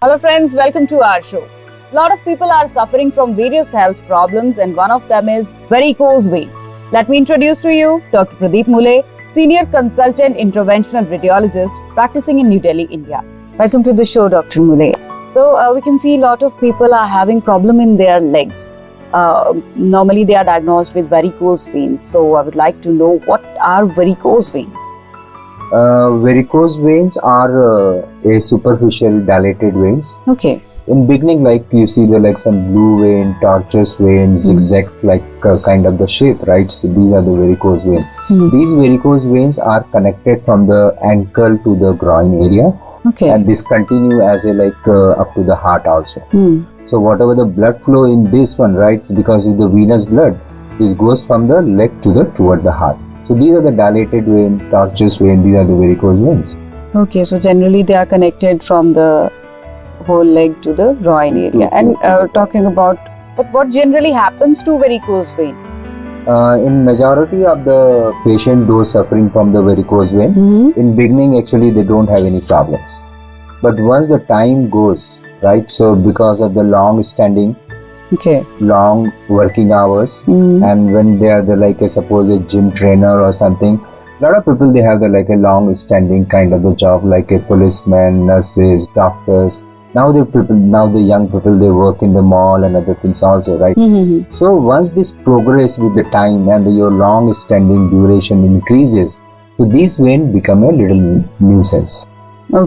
Hello friends, welcome to our show. A lot of people are suffering from various health problems and one of them is varicose vein. Let me introduce to you Dr. Pradeep Mule, Senior Consultant Interventional Radiologist practicing in New Delhi, India. Welcome to the show, Dr. Mule. So we can see a lot of people are having problem in their legs. Normally they are diagnosed with varicose veins. So I would like to know what are varicose veins? Varicose veins are a superficial dilated veins. Okay. In beginning, like you see the some blue vein, tortuous vein, zigzag kind of the shape, right? So these are the varicose veins. These varicose veins are connected from the ankle to the groin area. Okay. And this continue as a up to the heart also. So whatever the blood flow in this one, right? Because of the venous blood, this goes from the leg to toward the heart. So these are the dilated vein, tortuous vein. These are the varicose veins. Okay, so generally they are connected from the whole leg to the groin area. And talking about, but what generally happens to varicose vein? In majority of the patient those suffering from the varicose vein, in beginning actually they don't have any problems. But once the time goes, right, so because of the long standing, long working hours, and when they are suppose a gym trainer or something, a lot of people they have a long standing kind of a job, like a policeman, nurses, doctors. Now the young people, they work in the mall and other things also, right? So once this progress with the time and your long standing duration increases, so these veins become a little nuisance.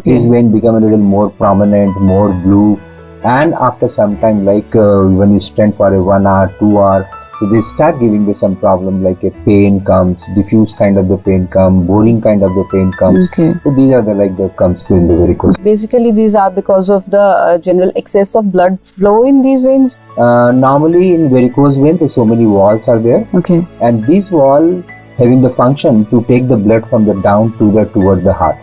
These veins become a little more prominent, more blue, and after some time, when you stand for a 1 hour, 2 hour, so they start giving you some problem, like a pain comes, diffuse kind of the pain comes, boring kind of the pain comes. So these are the comes in the varicose. Basically, these are because of the general excess of blood flow in these veins. Normally, in varicose vein, so many walls are there. And these wall having the function to take the blood from the down to toward the heart.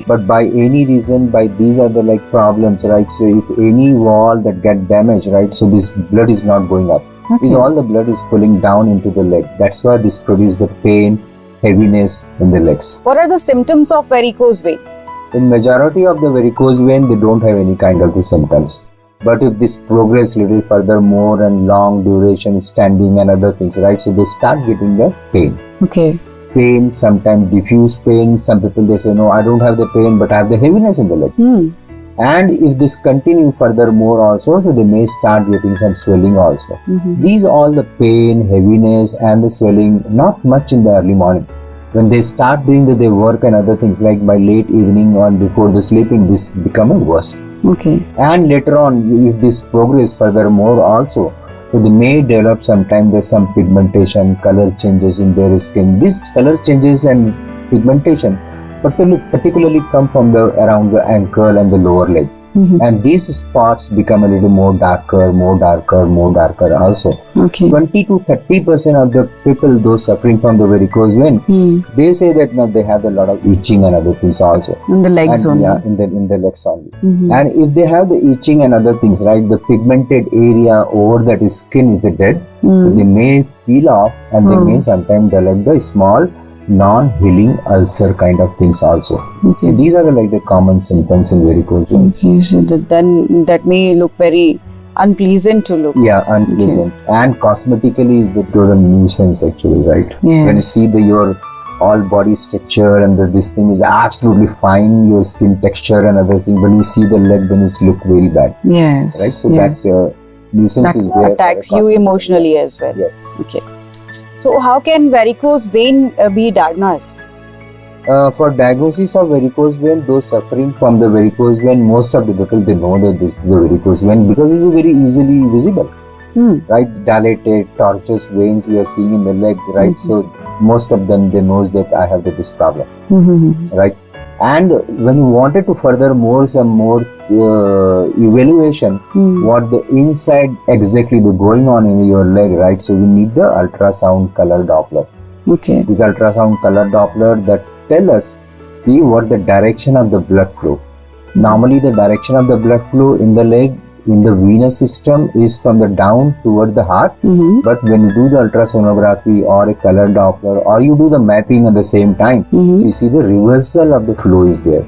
But by any reason, by these are the problems, right? So if any wall that get damaged, right? So this blood is not going up. Is all the blood is pulling down into the leg. That's why this produces the pain, heaviness in the legs. What are the symptoms of varicose vein? In majority of the varicose vein, they don't have any kind of the symptoms. But if this progress little further more and long duration standing and other things, right? So they start getting the pain. Pain, sometimes diffuse pain. Some people they say, no, I don't have the pain, but I have the heaviness in the leg. And if this continue furthermore also, so they may start getting some swelling also. These all the pain, heaviness and the swelling, not much in the early morning. When they start doing their work and other things, like by late evening or before the sleeping, this become a worse. And later on, if this progress furthermore also, so they may develop sometimes there's some pigmentation, color changes in their skin. These color changes and pigmentation particularly come from around the ankle and the lower leg. And these spots become a little more darker also. 20 to 30% of the people, those suffering from the varicose vein, they say that now they have a lot of itching and other things also. In the legs only. Yeah, in the legs only. And if they have the itching and other things, right, the pigmented area over that skin is the dead. So they may peel off and they may sometimes develop the small non-healing ulcer kind of things also. So these are the common symptoms in varicose veins. Then that may look very unpleasant to look. Yeah, unpleasant. And cosmetically is the total nuisance actually, right? When you see your all body structure and this thing is absolutely fine, your skin texture and other things, when you see the leg, then it look very bad. Right? So that's nuisance is there. Attacks you emotionally as well. Yes. So how can varicose vein be diagnosed? For diagnosis of varicose vein, those suffering from the varicose vein, most of the people, they know that this is the varicose vein because it's very easily visible. Right? Dilated, tortuous veins we are seeing in the leg, right? So most of them, they knows that I have this problem, right? And when you wanted to further some more evaluation, what the inside exactly the going on in your leg, right? So we need the ultrasound color Doppler. This ultrasound color Doppler that tell us what the direction of the blood flow. Normally the direction of the blood flow in the leg, in the venous system is from the down toward the heart. But when you do the ultrasonography or a color Doppler or you do the mapping at the same time, so you see the reversal of the flow is there.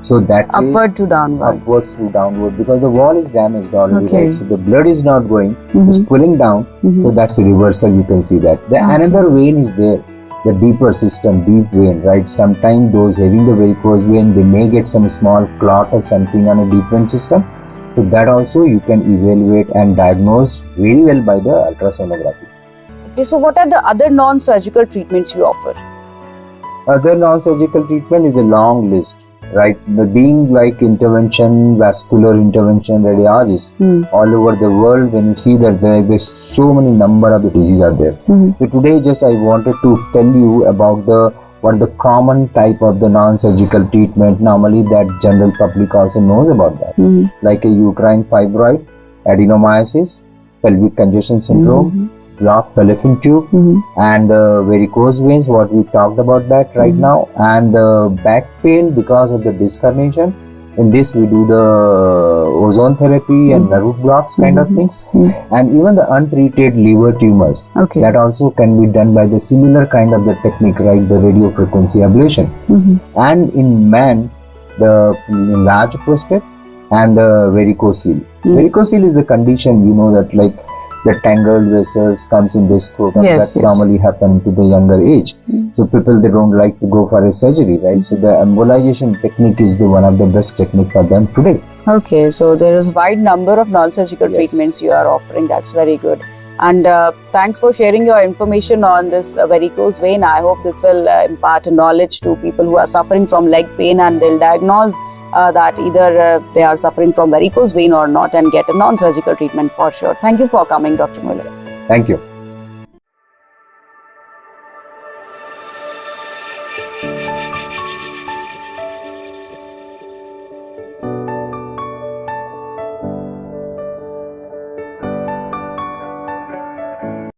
So that upward to downward. Upwards to downward, because the wall is damaged already, Okay. right? So the blood is not going, it's pulling down. So that's a reversal, you can see that. The another vein is there, the deeper system, deep vein, right? Sometimes those having the varicose vein, they may get some small clot or something on a deep vein system. So that also you can evaluate and diagnose very well by the ultrasonography. Okay, so what are the other non-surgical treatments you offer? Other non-surgical treatment is a long list, right? The being like intervention, vascular intervention, radiologists all over the world, when you see that there's so many number of the diseases are there. So today just I wanted to tell you about what the common type of the non-surgical treatment normally that general public also knows about that. Like a uterine fibroid, adenomyosis, pelvic congestion syndrome, blocked fallopian tube, and varicose veins, what we talked about that right now, and back pain because of the disc herniation. In this we do the ozone therapy and nerve blocks kind of things, and even the untreated liver tumors, that also can be done by the similar kind of the technique, right? The radio frequency ablation. And in man, the large prostate and the varicocele. Varicocele is the condition, you know, that like the tangled vessels comes in this scrotum, that normally happen to the younger age. So people, they don't like to go for a surgery, right? So the embolization technique is the one of the best technique for them today. Okay, so there is wide number of non-surgical treatments you are offering. That's very good. And thanks for sharing your information on this varicose vein. I hope this will impart knowledge to people who are suffering from leg pain, and they'll diagnose that either they are suffering from varicose vein or not, and get a non-surgical treatment for sure. Thank you for coming, Dr. Muller. Thank you.